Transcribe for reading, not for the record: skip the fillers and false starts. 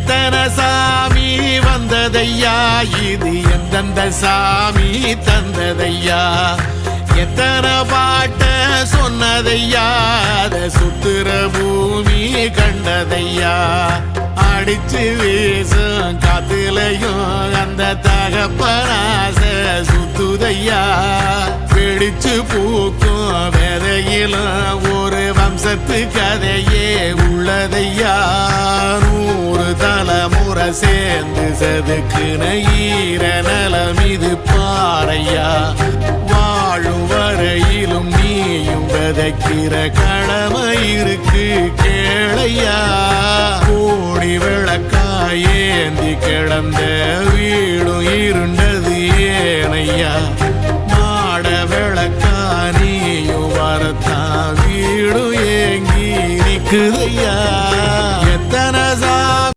எத்தனை சாமி வந்ததையா, இது எந்தெந்த சாமி தந்ததையா, எத்தனை பாட்ட சொன்னதையா, அத சுத்துற பூமி கண்டதையா, அடிச்சு வீசும் காத்துலையும் அந்த தகப்பனாச சுத்துதையா, பிடிச்சு பூக்கும் விதையிலும் ஒரு வம்சத்து கதையே உள்ளதையா, 100 தலைமுறை சேர்ந்து செதுக்குன ஈர நலம் இது பாறையா, வாழும் வரையிலும் நீயும் விதைக்கிற கடமை இருக்கு கேளையா, கோடி விளக்காயேந்தி கிடந்த வீடும் இருண்டது ஏனையா, மாட விளக்கா நீயும் வரத்தான் வீடும் ஏங்கி நிக்குதையா.